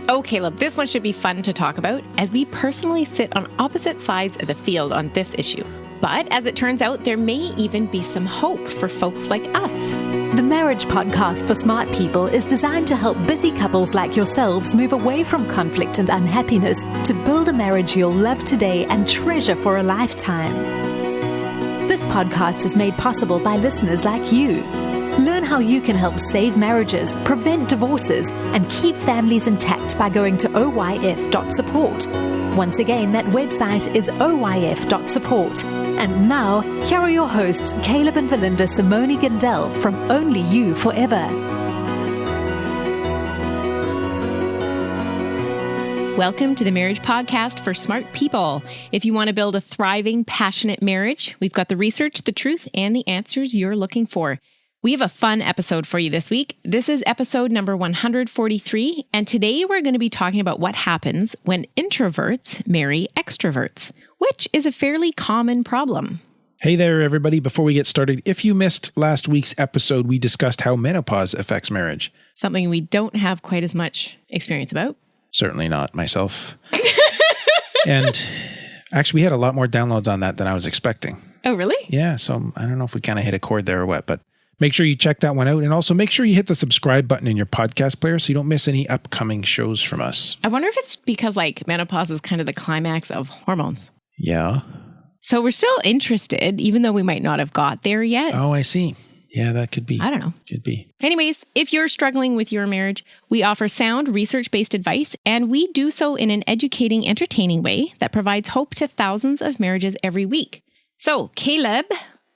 Oh, Caleb, this one should be fun to talk about as we personally sit on opposite sides of the field on this issue. But as it turns out, there may even be some hope for folks like us. The Marriage Podcast for Smart People is designed to help busy couples like yourselves move away from conflict and unhappiness to build a marriage you'll love today and treasure for a lifetime. This podcast is made possible by listeners like you. Learn how you can help save marriages, prevent divorces, and keep families intact by going to oyf.support. Once again, that website is oyf.support. And now, here are your hosts, Caleb and Verlynda Simone Gandel from Only You Forever. Welcome to the Marriage Podcast for Smart People. If you want to build a thriving, passionate marriage, we've got the research, the truth, and the answers you're looking for. We have a fun episode for you this week. This is episode number 143, and today we're going to be talking about what happens when introverts marry extroverts, which is a fairly common problem. Hey there, everybody. Before we get started, if you missed last week's episode, we discussed how menopause affects marriage. Something we don't have quite as much experience about. Certainly not myself. And actually, we had a lot more downloads on that than I was expecting. Oh, really? Yeah, so I don't know if we kind of hit a chord there or what, but make sure you check that one out. And also make sure you hit the subscribe button in your podcast player so you don't miss any upcoming shows from us. I wonder if it's because menopause is kind of the climax of hormones. Yeah. So we're still interested, even though we might not have got there yet. Oh, I see. Yeah, that could be. I don't know. Could be. Anyways, if you're struggling with your marriage, we offer sound, research-based advice, and we do so in an educating, entertaining way that provides hope to thousands of marriages every week. So, Caleb,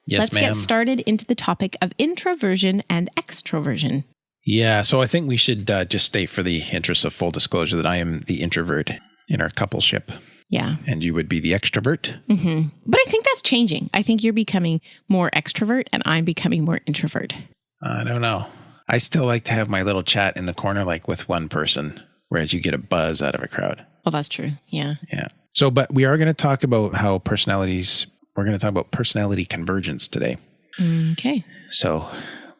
let's get started into the topic of introversion and extroversion. Yeah, so I think we should just state for the interest of full disclosure that I am the introvert in our coupleship. Yeah. And you would be the extrovert. Mm-hmm. But I think that's changing. I think you're becoming more extrovert and I'm becoming more introvert. I don't know. I still like to have my little chat in the corner, like with one person, whereas you get a buzz out of a crowd. Well, that's true. Yeah. Yeah. So, but we are going to talk about we're going to talk about personality convergence today. Okay. So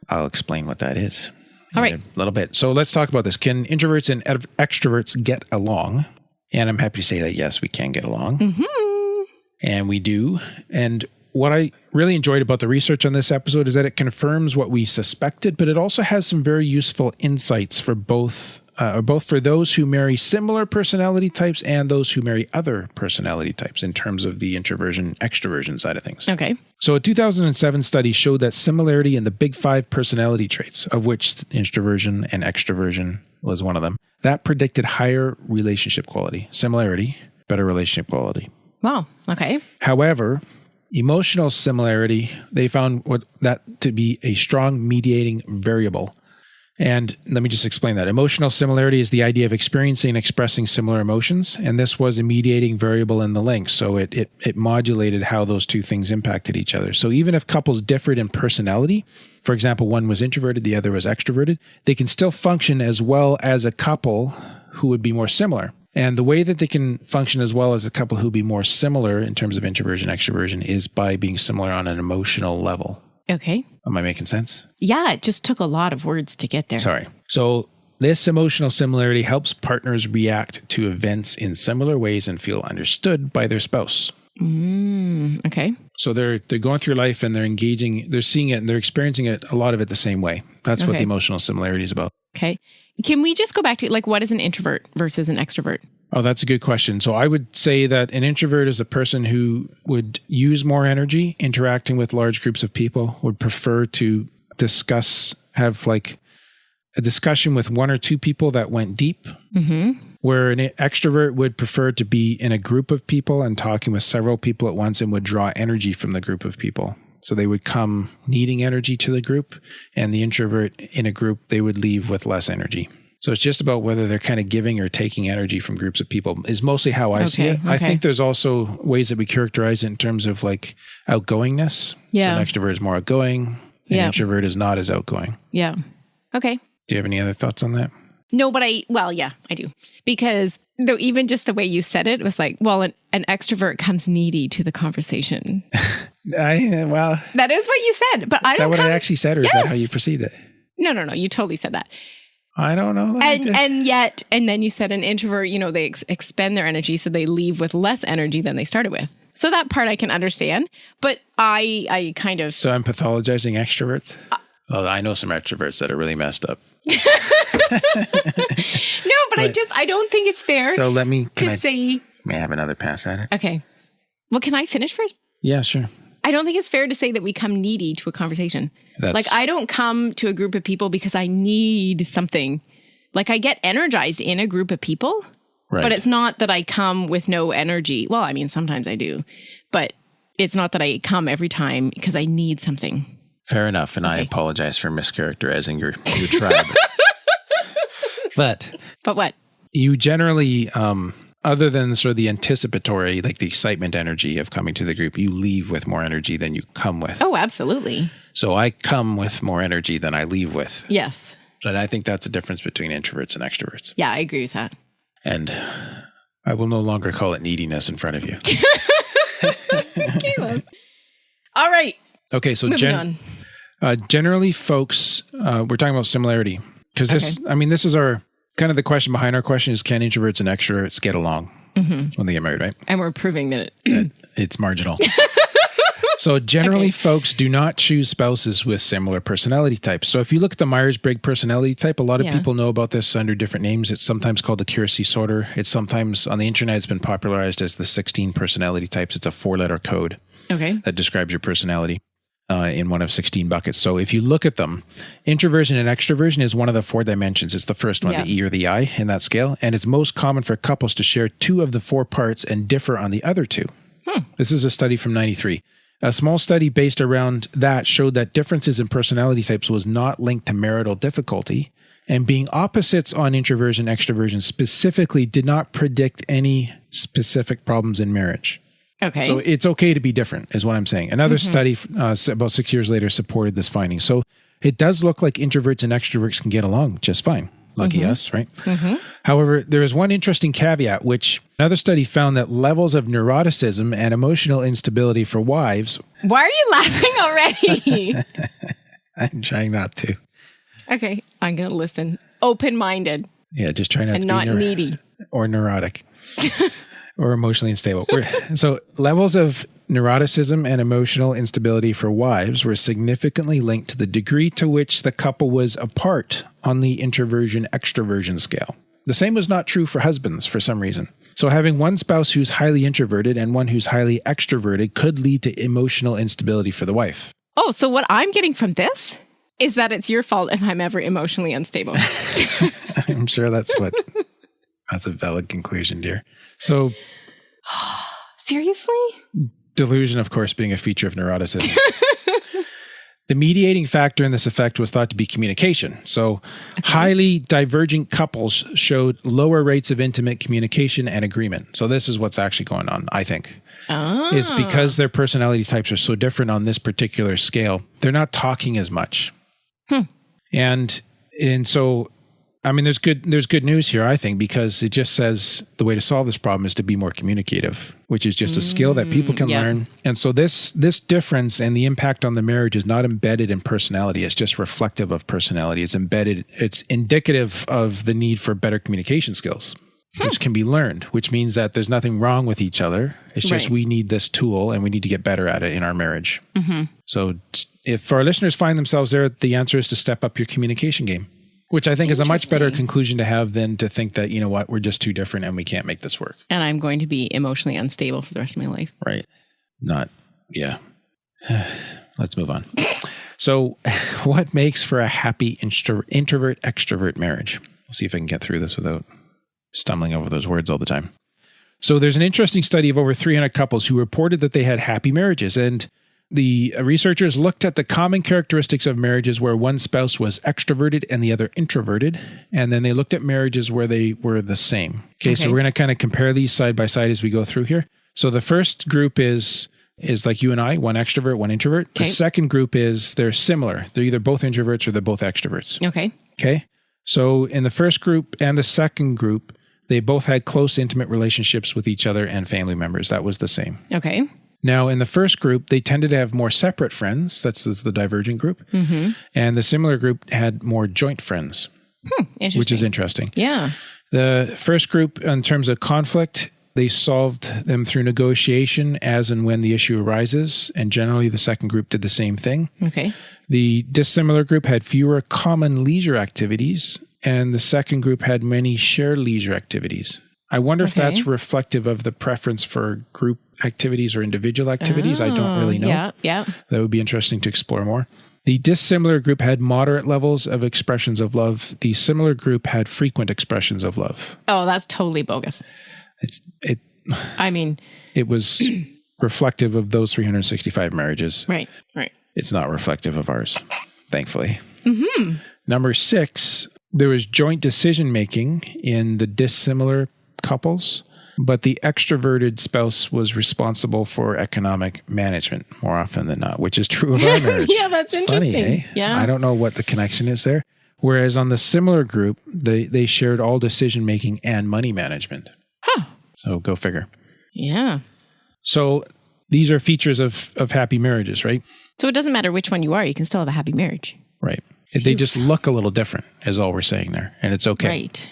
I'll explain what that is All right. a little bit. So let's talk about this. Can introverts and extroverts get along? And I'm happy to say that, yes, we can get along. Mm-hmm. And we do. And what I really enjoyed about the research on this episode is that it confirms what we suspected, but it also has some very useful insights for both for those who marry similar personality types and those who marry other personality types in terms of the introversion-extroversion side of things. Okay. So a 2007 study showed that similarity in the big five personality traits, of which introversion and extroversion was one of them, that predicted higher relationship quality. Similarity, better relationship quality. Wow. Okay. However, emotional similarity, they found that to be a strong mediating variable. And let me just explain that. Emotional similarity is the idea of experiencing and expressing similar emotions. And this was a mediating variable in the link. So it modulated how those two things impacted each other. So even if couples differed in personality, for example, one was introverted, the other was extroverted, they can still function as well as a couple who would be more similar. And the way that they can function as well as a couple who would be more similar in terms of introversion, extroversion is by being similar on an emotional level. Okay. Am I making sense? Yeah, it just took a lot of words to get there. Sorry. So this emotional similarity helps partners react to events in similar ways and feel understood by their spouse. Okay. So they're going through life and they're engaging, they're seeing it and they're experiencing it, a lot of it the same way. That's what the emotional similarity is about. Okay. Can we just go back to what is an introvert versus an extrovert? Oh, that's a good question. So I would say that an introvert is a person who would use more energy interacting with large groups of people, would prefer to have a discussion with one or two people that went deep, where an extrovert would prefer to be in a group of people and talking with several people at once and would draw energy from the group of people. So they would come needing energy to the group, and the introvert in a group, they would leave with less energy. So it's just about whether they're kind of giving or taking energy from groups of people is mostly how I see it. I think there's also ways that we characterize it in terms of outgoingness. Yeah. So an extrovert is more outgoing. An introvert is not as outgoing. Yeah. Okay. Do you have any other thoughts on that? No, but I do. Because though even just the way you said it was an extrovert comes needy to the conversation. That is what you said, but I don't. Is that what I actually said, or is that how you perceived it? No. You totally said that. I don't know. And then you said an introvert, they expend their energy, so they leave with less energy than they started with. So that part I can understand, but I kind of... So I'm pathologizing extroverts? Well, I know some extroverts that are really messed up. No, but I don't think it's fair so let me, say... May I have another pass at it? Okay. Well, can I finish first? Yeah, sure. I don't think it's fair to say that we come needy to a conversation. I don't come to a group of people because I need something. I get energized in a group of people, right. But it's not that I come with no energy. Well, I mean, sometimes I do, but it's not that I come every time because I need something. Fair enough. And okay. I apologize for mischaracterizing your tribe. But what? You generally... other than sort of the anticipatory, the excitement energy of coming to the group, you leave with more energy than you come with. Oh, absolutely. So I come with more energy than I leave with. Yes. And I think that's a difference between introverts and extroverts. Yeah, I agree with that. And I will no longer call it neediness in front of you. Caleb. All right. Okay, so moving on. Generally, folks, we're talking about similarity. Because this is our... Kind of the question behind our question is, can introverts and extroverts get along when they get married, right? And we're proving that it's marginal. So generally, folks do not choose spouses with similar personality types. So if you look at the Myers-Briggs personality type, a lot of people know about this under different names. It's sometimes called the Keirsey-Soter. It's sometimes on the internet, it's been popularized as the 16 personality types. It's a 4-letter code that describes your personality. In one of 16 buckets. So if you look at them, introversion and extroversion is one of the 4 dimensions. It's the first one, the E or the I in that scale. And it's most common for couples to share 2 of the 4 parts and differ on the other 2. This is a study from 93. A small study based around that showed that differences in personality types was not linked to marital difficulty, and being opposites on introversion, extroversion specifically did not predict any specific problems in marriage. Okay. So it's okay to be different, is what I'm saying. Another study about 6 years later supported this finding. So it does look like introverts and extroverts can get along just fine. Lucky us, right? However, there is one interesting caveat, which another study found that levels of neuroticism and emotional instability for wives... Why are you laughing already? I'm trying not to. Okay, I'm going to listen. Open-minded. Yeah, just try not to be not needy. Or neurotic. Or emotionally unstable. So levels of neuroticism and emotional instability for wives were significantly linked to the degree to which the couple was apart on the introversion-extroversion scale. The same was not true for husbands for some reason. So having one spouse who's highly introverted and one who's highly extroverted could lead to emotional instability for the wife. Oh, so what I'm getting from this is that it's your fault if I'm ever emotionally unstable. I'm sure that's a valid conclusion, dear. So... Seriously? Delusion, of course, being a feature of neuroticism. The mediating factor in this effect was thought to be communication. So highly divergent couples showed lower rates of intimate communication and agreement. So this is what's actually going on, I think. Oh. It's because their personality types are so different on this particular scale. They're not talking as much. And so... I mean, there's good news here, I think, because it just says the way to solve this problem is to be more communicative, which is just a skill that people can learn. And so this difference and the impact on the marriage is not embedded in personality. It's just reflective of personality. It's indicative of the need for better communication skills, which can be learned, which means that there's nothing wrong with each other. It's just we need this tool and we need to get better at it in our marriage. So if our listeners find themselves there, the answer is to step up your communication game. Which I think is a much better conclusion to have than to think that, you know what, we're just too different and we can't make this work. And I'm going to be emotionally unstable for the rest of my life. Right. Let's move on. So what makes for a happy introvert-extrovert marriage? We'll see if I can get through this without stumbling over those words all the time. So there's an interesting study of over 300 couples who reported that they had happy marriages, and the researchers looked at the common characteristics of marriages where one spouse was extroverted and the other introverted. And then they looked at marriages where they were the same. Okay. So we're going to kind of compare these side by side as we go through here. So the first group is like you and I, one extrovert, one introvert. Okay. The second group is they're similar. They're either both introverts or they're both extroverts. Okay. So in the first group and the second group, they both had close, intimate relationships with each other and family members. That was the same. Okay. Now, in the first group, they tended to have more separate friends. That's the divergent group. And the similar group had more joint friends. Interesting. which is interesting. Yeah. The first group, in terms of conflict, they solved them through negotiation as and when the issue arises. And generally, the second group did the same thing. Okay. The dissimilar group had fewer common leisure activities, and the second group had many shared leisure activities. I wonder if that's reflective of the preference for group activities or individual activities. I don't really know. Yeah. That would be interesting to explore more. The dissimilar group had moderate levels of expressions of love. The similar group had frequent expressions of love. Oh, that's totally bogus. It was reflective of those 365 marriages. Right. It's not reflective of ours, thankfully. Mm-hmm. Number 6, there was joint decision-making in the dissimilar couples, but the extroverted spouse was responsible for economic management more often than not, which is true of our marriage. Yeah, that's interesting. Funny, eh? Yeah. I don't know what the connection is there. Whereas on the similar group, they shared all decision-making and money management. Huh. So go figure. Yeah. So these are features of happy marriages, right? So it doesn't matter which one you are, you can still have a happy marriage. Right. They just look a little different, is all we're saying there. And it's okay. Right.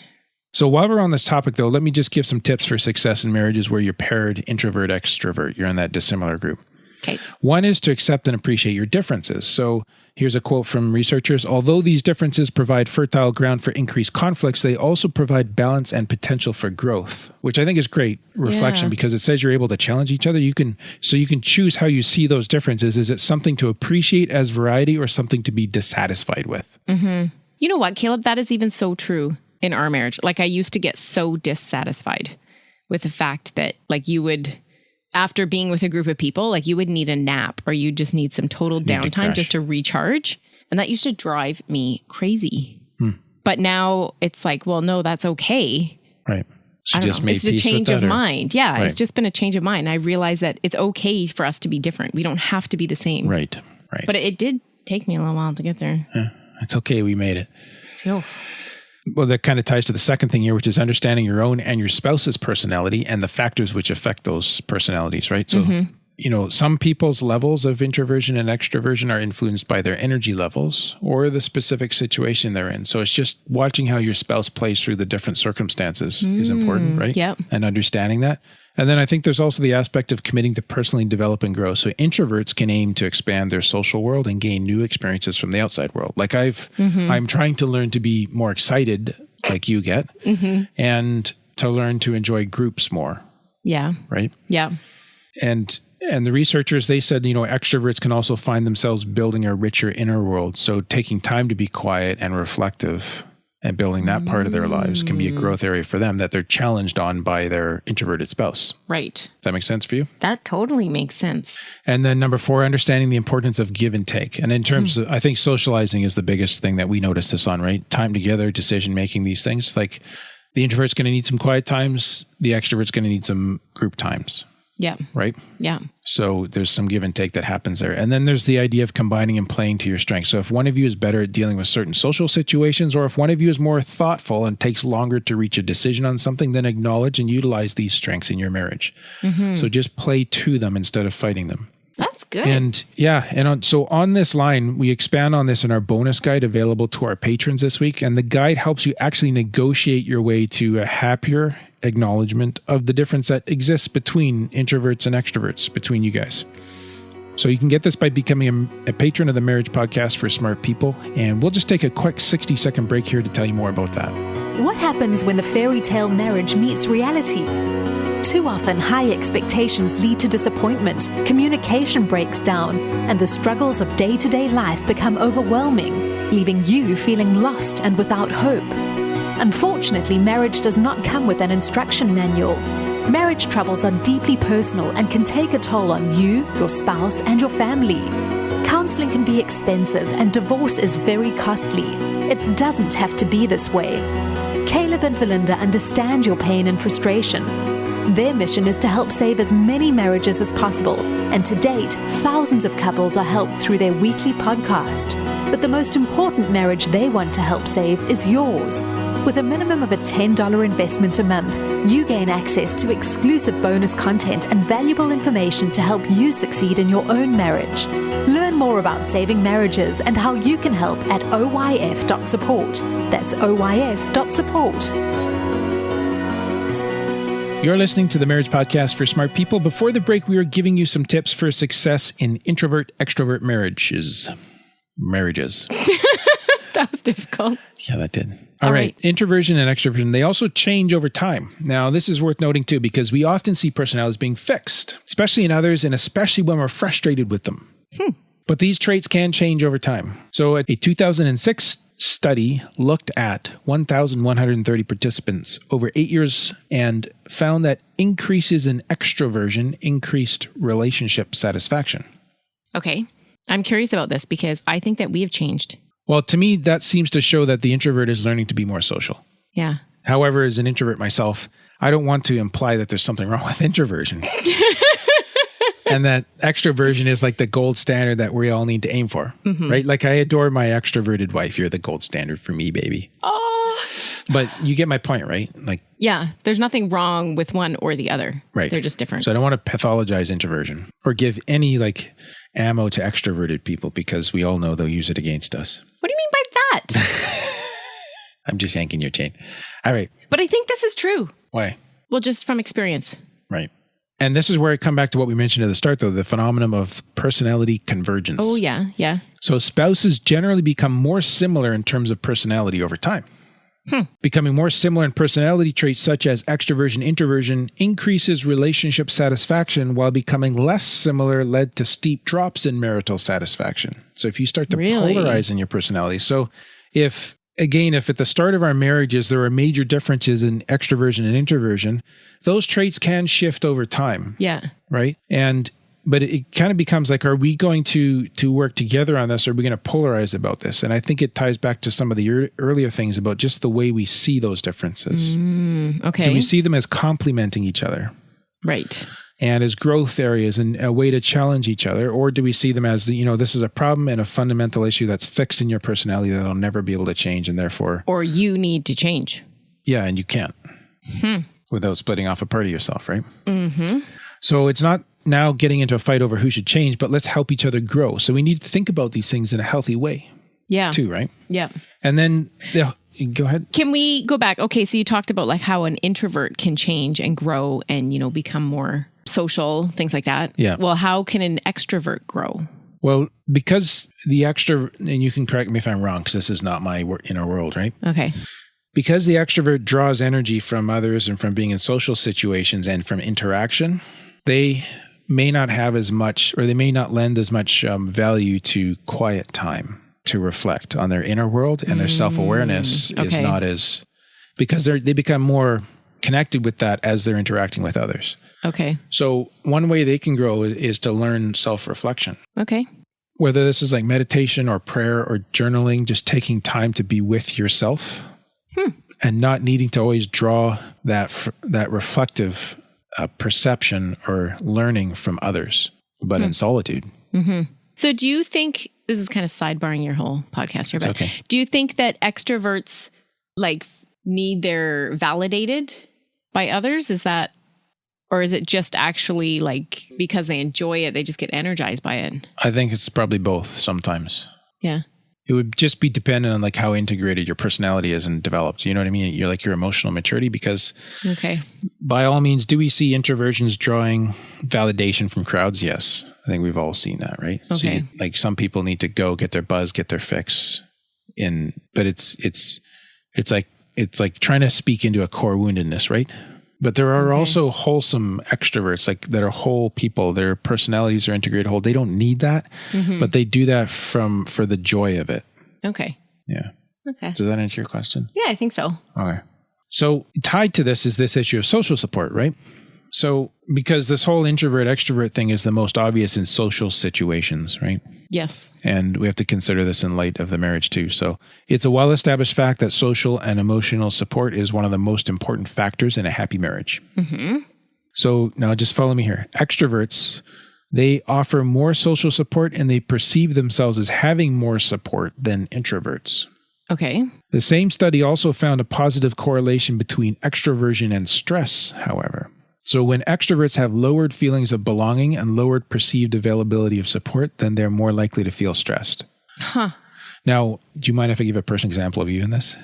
So while we're on this topic, though, let me just give some tips for success in marriages where you're paired introvert, extrovert. You're in that dissimilar group. Okay. One is to accept and appreciate your differences. So here's a quote from researchers. Although these differences provide fertile ground for increased conflicts, they also provide balance and potential for growth, which I think is great reflection because it says you're able to challenge each other. You can choose how you see those differences. Is it something to appreciate as variety or something to be dissatisfied with? Mm-hmm. You know what, Caleb? That is even so true in our marriage. Like I used to get so dissatisfied with the fact that like you would... After being with a group of people, like you would need a nap or you just need some total downtime just to recharge. And that used to drive me crazy. But now it's like, well, no, that's okay. Right. It's a change of mind. Yeah. Right. It's just been a change of mind. I realize that it's okay for us to be different. We don't have to be the same. Right. But it did take me a little while to get there. Yeah. It's okay. We made it. Oh. Well, that kind of ties to the second thing here, which is understanding your own and your spouse's personality and the factors which affect those personalities, right? So, some people's levels of introversion and extroversion are influenced by their energy levels or the specific situation they're in. So it's just watching how your spouse plays through the different circumstances is important, right? Yep. And understanding that. And then I think there's also the aspect of committing to personally develop and grow. So introverts can aim to expand their social world and gain new experiences from the outside world. Like I'm trying to learn to be more excited like you get and to learn to enjoy groups more. Yeah. Right? Yeah. And the researchers, they said, extroverts can also find themselves building a richer inner world. So taking time to be quiet and reflective and building that part of their lives can be a growth area for them that they're challenged on by their introverted spouse. Right. Does that make sense for you? That totally makes sense. And then number 4, understanding the importance of give and take. And in terms of, I think socializing is the biggest thing that we notice this on, right? Time together, decision making, these things. Like the introvert's going to need some quiet times. The extrovert's going to need some group times. Yeah. Right? Yeah. So there's some give and take that happens there. And then there's the idea of combining and playing to your strengths. So if one of you is better at dealing with certain social situations, or if one of you is more thoughtful and takes longer to reach a decision on something, then acknowledge and utilize these strengths in your marriage. So just play to them instead of fighting them. That's good. And so on this line, we expand on this in our bonus guide available to our patrons this week. And the guide helps you actually negotiate your way to a happier acknowledgement of the difference that exists between introverts and extroverts, between you guys. So you can get this by becoming a patron of the Marriage Podcast for Smart People. And we'll just take a quick 60-second break here to tell you more about that. What happens when the fairy tale marriage meets reality? Too often, high expectations lead to disappointment, communication breaks down, and the struggles of day-to-day life become overwhelming, leaving you feeling lost and without hope. Unfortunately, marriage does not come with an instruction manual. Marriage troubles are deeply personal and can take a toll on you, your spouse, and your family. Counseling can be expensive and divorce is very costly. It doesn't have to be this way. Caleb and Verlynda understand your pain and frustration. Their mission is to help save as many marriages as possible, and to date, thousands of couples are helped through their weekly podcast. But the most important marriage they want to help save is yours. With a minimum of a $10 investment a month, you gain access to exclusive bonus content and valuable information to help you succeed in your own marriage. Learn more about saving marriages and how you can help at oyf.support. That's oyf.support. You're listening to the Marriage Podcast for Smart People. Before the break, we were giving you some tips for success in introvert-extrovert marriages. That was difficult. Yeah, that did. All right. Introversion and extroversion, they also change over time. Now, this is worth noting too, because we often see personalities being fixed, especially in others, and especially when we're frustrated with them. But these traits can change over time. So a 2006 study looked at 1,130 participants over 8 years and found that increases in extroversion increased relationship satisfaction. Okay. I'm curious about this because I think that we have changed. Well, to me, that seems to show that the introvert is learning to be more social. Yeah. However, as an introvert myself, I don't want to imply that there's something wrong with introversion. And that extroversion is like the gold standard that we all need to aim for, right? Like I adore my extroverted wife. You're the gold standard for me, baby. Oh. But you get my point, right? Like, yeah, there's nothing wrong with one or the other. Right. They're just different. So I don't want to pathologize introversion or give any like ammo to extroverted people because we all know they'll use it against us. What do you mean by that? I'm just yanking your chain. All right. But I think this is true. Why? Well, just from experience. Right. And this is where I come back to what we mentioned at the start, though, the phenomenon of personality convergence. Oh, yeah. Yeah. So spouses generally become more similar in terms of personality over time. Becoming more similar in personality traits such as extroversion, introversion increases relationship satisfaction, while becoming less similar led to steep drops in marital satisfaction. So if you start to polarize in your personality. So if at the start of our marriages, there are major differences in extroversion and introversion, those traits can shift over time. Yeah. Right. But it kind of becomes like, are we going to work together on this? Or are we going to polarize about this? And I think it ties back to some of the earlier things about just the way we see those differences. Okay. Do we see them as complementing each other? Right. And as growth areas and a way to challenge each other? Or do we see them as, this is a problem and a fundamental issue that's fixed in your personality that'll never be able to change and therefore... Or you need to change. Yeah, and you can't. Without splitting off a part of yourself, right? So it's not now getting into a fight over who should change, but let's help each other grow. So we need to think about these things in a healthy way. Yeah. Too, right? Yeah. And then... Go ahead. Can we go back? Okay, so you talked about like how an introvert can change and grow and, become more social, things like that. Yeah. Well, how can an extrovert grow? Well, because the extrovert, and you can correct me if I'm wrong, because this is not my inner world, right? Okay. Because the extrovert draws energy from others and from being in social situations and from interaction, they may not have as much, or they may not lend as much value to quiet time, to reflect on their inner world, and their self-awareness is not as, because they become more connected with that as they're interacting with others. Okay. So one way they can grow is to learn self-reflection. Okay. Whether this is like meditation or prayer or journaling, just taking time to be with yourself and not needing to always draw that reflective perception or learning from others, but in solitude. So do you think, this is kind of sidebarring your whole podcast here, but do you think that extroverts need their validated by others? Is that, or is it just actually because they enjoy it, they just get energized by it? I think it's probably both sometimes. Yeah. It would just be dependent on how integrated your personality is and developed. You know what I mean? You're your emotional maturity, because by all means, do we see introversions drawing validation from crowds? Yes. I think we've all seen that, right? Okay. So some people need to go get their buzz, get their fix but it's like trying to speak into a core woundedness, right? But there are also wholesome extroverts, that are whole people. Their personalities are integrated whole. They don't need that, but they do that for the joy of it. Okay. Yeah. Okay. Does that answer your question? Yeah, I think so. Okay. So tied to this is this issue of social support, right? So because this whole introvert-extrovert thing is the most obvious in social situations, right? Yes. And we have to consider this in light of the marriage too. So it's a well-established fact that social and emotional support is one of the most important factors in a happy marriage. So now just follow me here. Extroverts, they offer more social support and they perceive themselves as having more support than introverts. Okay. The same study also found a positive correlation between extroversion and stress, however. So when extroverts have lowered feelings of belonging and lowered perceived availability of support, then they're more likely to feel stressed. Huh. Now, do you mind if I give a personal example of you in this?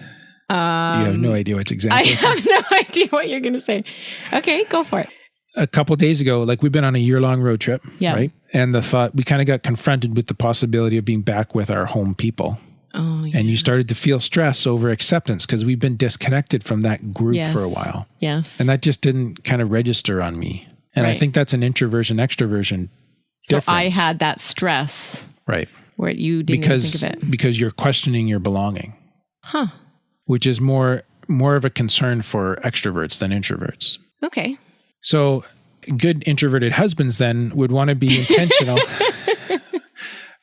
You have no idea what's example. I have no idea what you're going to say. Okay, go for it. A couple of days ago, like we've been on a year-long road trip, right? And the thought, we kind of got confronted with the possibility of being back with our home people. Oh, yeah. And you started to feel stress over acceptance because we've been disconnected from that group for a while. Yes. And that just didn't kind of register on me. And I think that's an introversion, extroversion difference. So I had that stress. Right. Where you didn't even think of it. Because you're questioning your belonging. Huh. Which is more of a concern for extroverts than introverts. Okay. So good introverted husbands then would want to be intentional.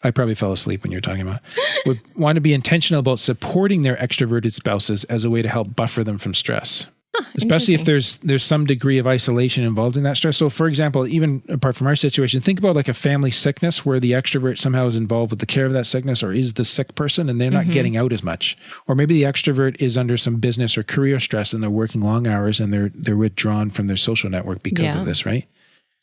I probably fell asleep when you were talking about. Would want to be intentional about supporting their extroverted spouses as a way to help buffer them from stress. Especially if there's some degree of isolation involved in that stress. So for example, even apart from our situation, think about like a family sickness where the extrovert somehow is involved with the care of that sickness or is the sick person and they're not getting out as much. Or maybe the extrovert is under some business or career stress and they're working long hours and they're withdrawn from their social network because of this, right?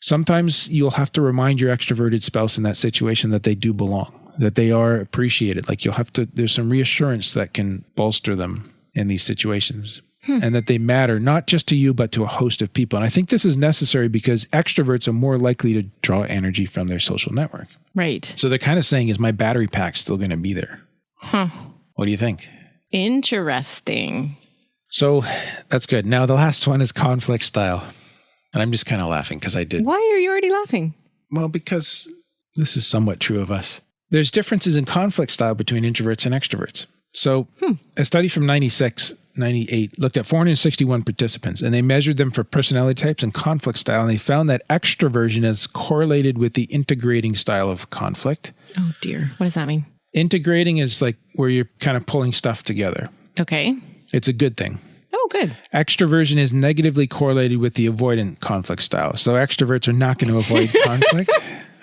Sometimes you'll have to remind your extroverted spouse in that situation that they do belong, that they are appreciated. Like there's some reassurance that can bolster them in these situations. And that they matter not just to you, but to a host of people. And I think this is necessary because extroverts are more likely to draw energy from their social network. Right. So they're kind of saying, is my battery pack still going to be there? Huh. What do you think? Interesting. So that's good. Now, the last one is conflict style. And I'm just kind of laughing because I did. Why are you already laughing? Well, because this is somewhat true of us. There's differences in conflict style between introverts and extroverts. So a study from 98 looked at 461 participants and they measured them for personality types and conflict style. And they found that extroversion is correlated with the integrating style of conflict. Oh dear. What does that mean? Integrating is like where you're kind of pulling stuff together. Okay. It's a good thing. Oh, good. Extroversion is negatively correlated with the avoidant conflict style. So extroverts are not going to avoid conflict.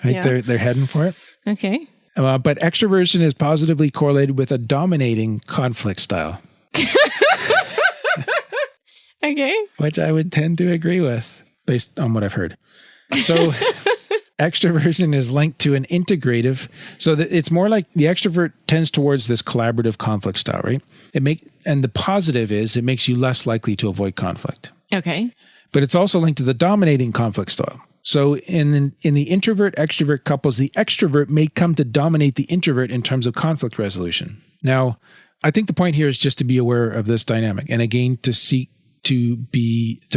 Right? Yeah. They're heading for it. Okay. But extroversion is positively correlated with a dominating conflict style. Okay. Which I would tend to agree with based on what I've heard. So extroversion is linked to an integrative. So that it's more like the extrovert tends towards this collaborative conflict style, right? And the positive is it makes you less likely to avoid conflict. Okay. But it's also linked to the dominating conflict style. So in the introvert-extrovert couples, the extrovert may come to dominate the introvert in terms of conflict resolution. Now, I think the point here is just to be aware of this dynamic. And again, to seek to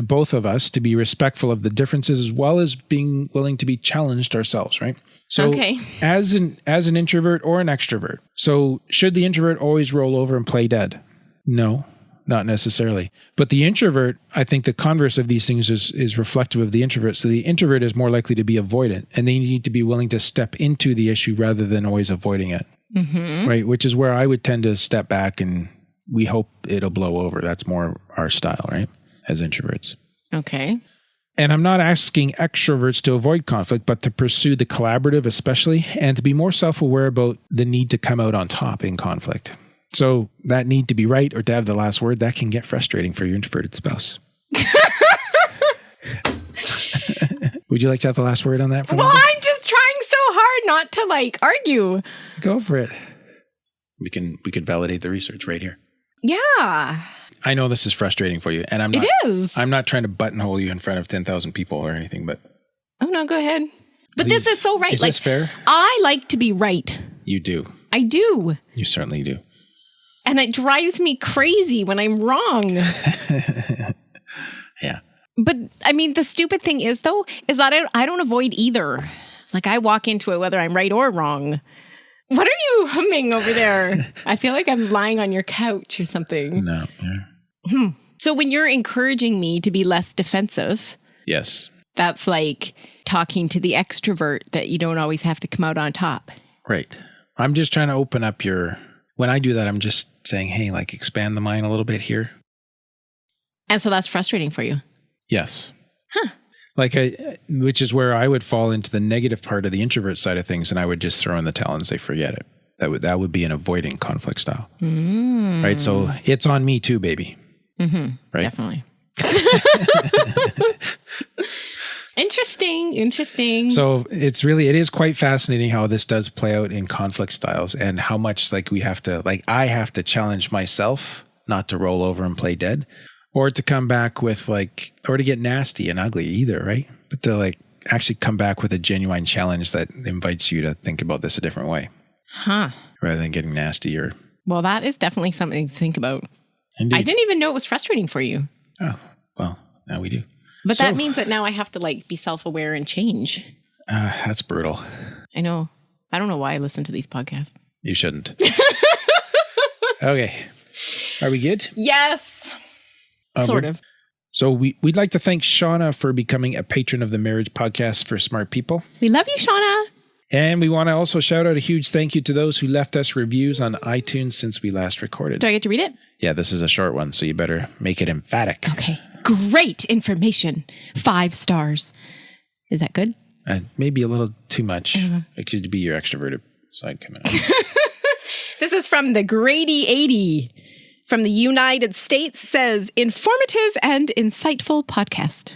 both of us, to be respectful of the differences as well as being willing to be challenged ourselves, right? So as an introvert or an extrovert, so should the introvert always roll over and play dead? No. Not necessarily. But the introvert, I think the converse of these things is reflective of the introvert. So the introvert is more likely to be avoidant and they need to be willing to step into the issue rather than always avoiding it. Mm-hmm. Right? Which is where I would tend to step back and we hope it'll blow over. That's more our style, right? As introverts. Okay. And I'm not asking extroverts to avoid conflict, but to pursue the collaborative especially and to be more self-aware about the need to come out on top in conflict. So that need to be right or to have the last word, that can get frustrating for your introverted spouse. Would you like to have the last word on that? Well, I'm just trying so hard not to argue. Go for it. We can validate the research right here. Yeah. I know this is frustrating for you, and it is. I'm not trying to buttonhole you in front of 10,000 people or anything, but. Oh no, go ahead. But please. This is so right. Is this fair? I like to be right. You do. I do. You certainly do. And it drives me crazy when I'm wrong. Yeah. But I mean, the stupid thing is that I don't avoid either. Like I walk into it whether I'm right or wrong. What are you humming over there? I feel like I'm lying on your couch or something. No. Yeah. So when you're encouraging me to be less defensive. Yes. That's like talking to the extrovert that you don't always have to come out on top. Right. I'm just trying to open up when I do that, I'm just saying, hey, expand the mind a little bit here. And so that's frustrating for you? Yes. Huh. Which is where I would fall into the negative part of the introvert side of things, and I would just throw in the towel and say, forget it. That would be an avoiding conflict style. Right? So it's on me too, baby. Mm-hmm. Right? Definitely. Interesting. So it is quite fascinating how this does play out in conflict styles, and how much like I have to challenge myself not to roll over and play dead, or to come back with or to get nasty and ugly either, right? But to actually come back with a genuine challenge that invites you to think about this a different way. Huh. Rather than getting nasty or... Well, that is definitely something to think about. Indeed. I didn't even know it was frustrating for you. Oh, well, now we do. But that means that now I have to be self-aware and change. That's brutal. I know. I don't know why I listen to these podcasts. You shouldn't. Okay. Are we good? Yes. Sort of. So we'd like to thank Shauna for becoming a patron of the Marriage Podcast for Smart People. We love you, Shauna. And we want to also shout out a huge thank you to those who left us reviews on iTunes since we last recorded. Do I get to read it? Yeah, this is a short one, so you better make it emphatic. Okay. Great information. 5 stars. Is that good? Maybe a little too much. It could be your extroverted side coming out. This is from the Grady 80 from the United States. Says, informative and insightful podcast.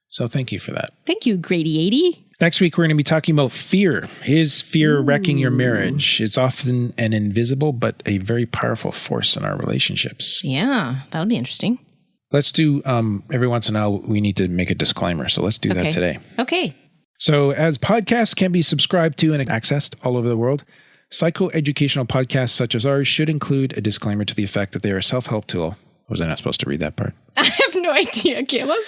So thank you for that. Thank you, Grady 80. Next week, we're going to be talking about fear. Is fear wrecking your marriage? It's often an invisible but a very powerful force in our relationships. Yeah, that'll be interesting. Let's do, every once in a while, we need to make a disclaimer. So let's do that today. Okay. So as podcasts can be subscribed to and accessed all over the world, psychoeducational podcasts such as ours should include a disclaimer to the effect that they are a self-help tool. Was I not supposed to read that part? I have no idea, Caleb.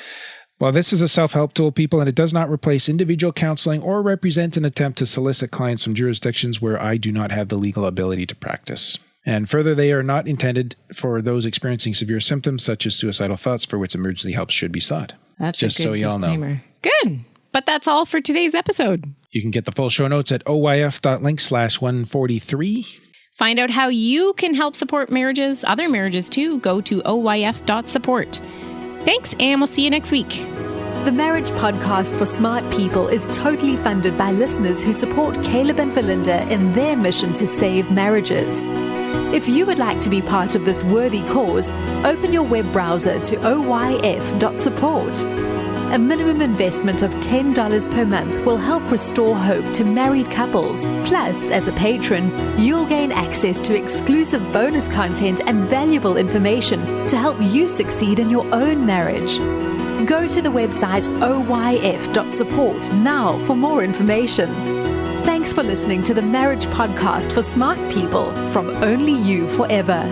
Well, this is a self-help tool, people, and it does not replace individual counseling or represent an attempt to solicit clients from jurisdictions where I do not have the legal ability to practice. And further, they are not intended for those experiencing severe symptoms such as suicidal thoughts for which emergency help should be sought. That's just a good so y'all disclaimer. know. Good. But that's all for today's episode. You can get the full show notes at oyf.link/143. Find out how you can help support marriages, other marriages too. Go to oyf.support. Thanks, and we'll see you next week. The Marriage Podcast for Smart People is totally funded by listeners who support Caleb and Verlynda in their mission to save marriages. If you would like to be part of this worthy cause, open your web browser to oyf.support. A minimum investment of $10 per month will help restore hope to married couples. Plus, as a patron, you'll gain access to exclusive bonus content and valuable information to help you succeed in your own marriage. Go to the website oyf.support now for more information. Thanks for listening to the Marriage Podcast for Smart People from Only You Forever.